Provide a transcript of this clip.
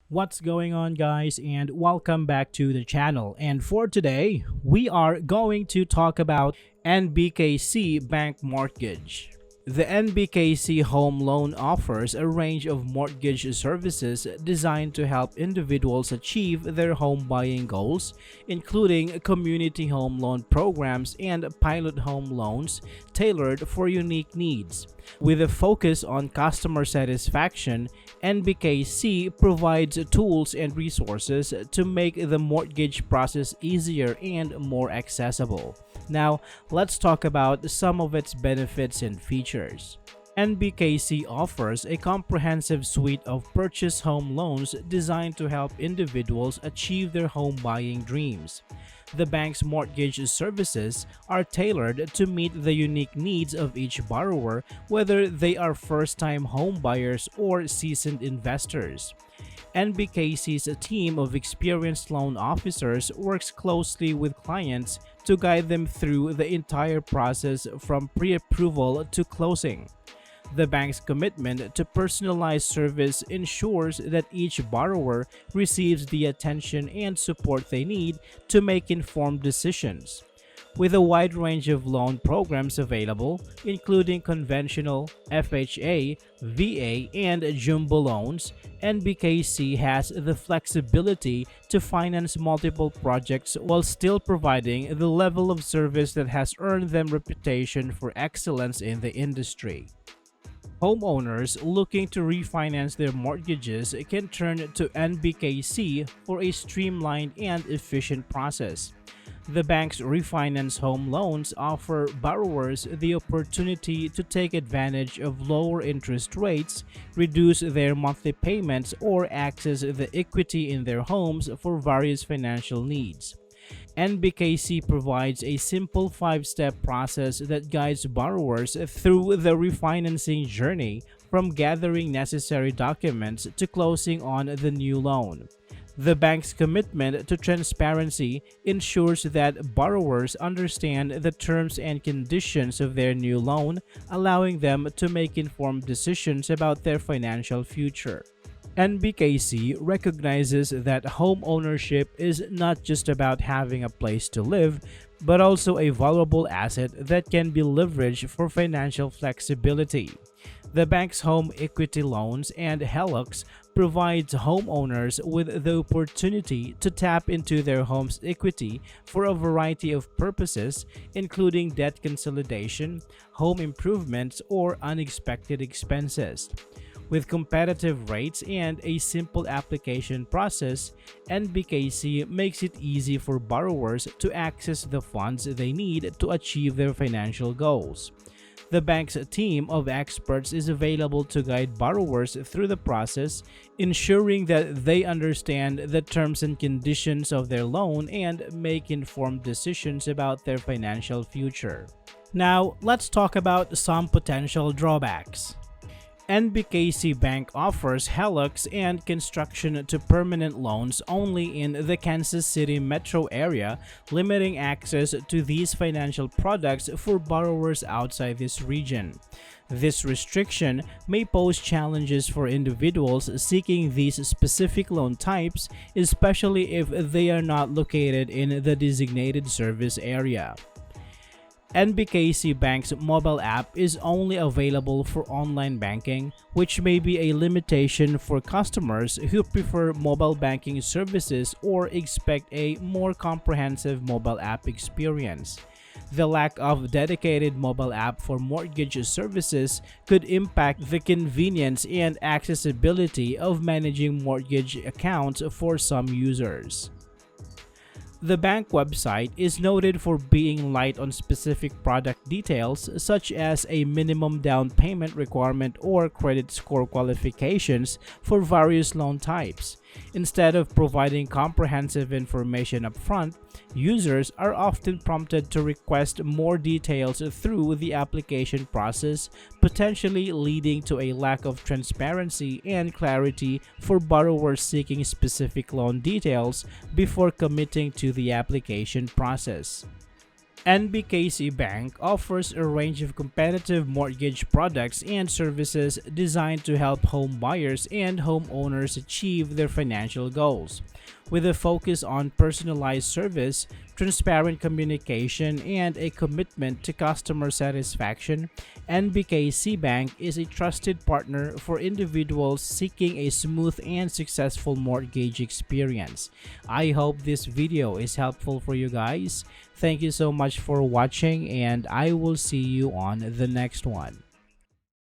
What's going on, guys, and welcome back to the channel. And for today, we are going to talk about NBKC Bank Mortgage. The NBKC Home Loan offers a range of mortgage services designed to help individuals achieve their home buying goals, including community home loan programs and pilot home loans tailored for unique needs. With a focus on customer satisfaction, NBKC provides tools and resources to make the mortgage process easier and more accessible. Now, let's talk about some of its benefits and features. NBKC offers a comprehensive suite of purchase home loans designed to help individuals achieve their home buying dreams. The bank's mortgage services are tailored to meet the unique needs of each borrower, whether they are first-time home buyers or seasoned investors. NBKC's team of experienced loan officers works closely with clients to guide them through the entire process from pre-approval to closing. The bank's commitment to personalized service ensures that each borrower receives the attention and support they need to make informed decisions. With a wide range of loan programs available, including conventional, FHA, VA, and jumbo loans, NBKC has the flexibility to finance multiple projects while still providing the level of service that has earned them reputation for excellence in the industry. Homeowners looking to refinance their mortgages can turn to NBKC for a streamlined and efficient process. The bank's refinance home loans offer borrowers the opportunity to take advantage of lower interest rates, reduce their monthly payments, or access the equity in their homes for various financial needs. NBKC provides a simple 5-step process that guides borrowers through the refinancing journey, from gathering necessary documents to closing on the new loan. The bank's commitment to transparency ensures that borrowers understand the terms and conditions of their new loan, allowing them to make informed decisions about their financial future. NBKC recognizes that home ownership is not just about having a place to live, but also a valuable asset that can be leveraged for financial flexibility. The bank's home equity loans and HELOCs provides homeowners with the opportunity to tap into their home's equity for a variety of purposes, including debt consolidation, home improvements, or unexpected expenses. With competitive rates and a simple application process, NBKC makes it easy for borrowers to access the funds they need to achieve their financial goals. The bank's team of experts is available to guide borrowers through the process, ensuring that they understand the terms and conditions of their loan and make informed decisions about their financial future. Now, let's talk about some potential drawbacks. NBKC Bank offers HELOCs and construction to permanent loans only in the Kansas City metro area, limiting access to these financial products for borrowers outside this region. This restriction may pose challenges for individuals seeking these specific loan types, especially if they are not located in the designated service area. NBKC Bank's mobile app is only available for online banking, which may be a limitation for customers who prefer mobile banking services or expect a more comprehensive mobile app experience. The lack of dedicated mobile app for mortgage services could impact the convenience and accessibility of managing mortgage accounts for some users. The bank website is noted for being light on specific product details, such as a minimum down payment requirement or credit score qualifications for various loan types. Instead of providing comprehensive information upfront, users are often prompted to request more details through the application process, potentially leading to a lack of transparency and clarity for borrowers seeking specific loan details before committing to the application process. NBKC Bank offers a range of competitive mortgage products and services designed to help home buyers and homeowners achieve their financial goals. With a focus on personalized service, transparent communication, and a commitment to customer satisfaction, NBKC Bank is a trusted partner for individuals seeking a smooth and successful mortgage experience. I hope this video is helpful for you guys. Thank you so much for watching, and I will see you on the next one.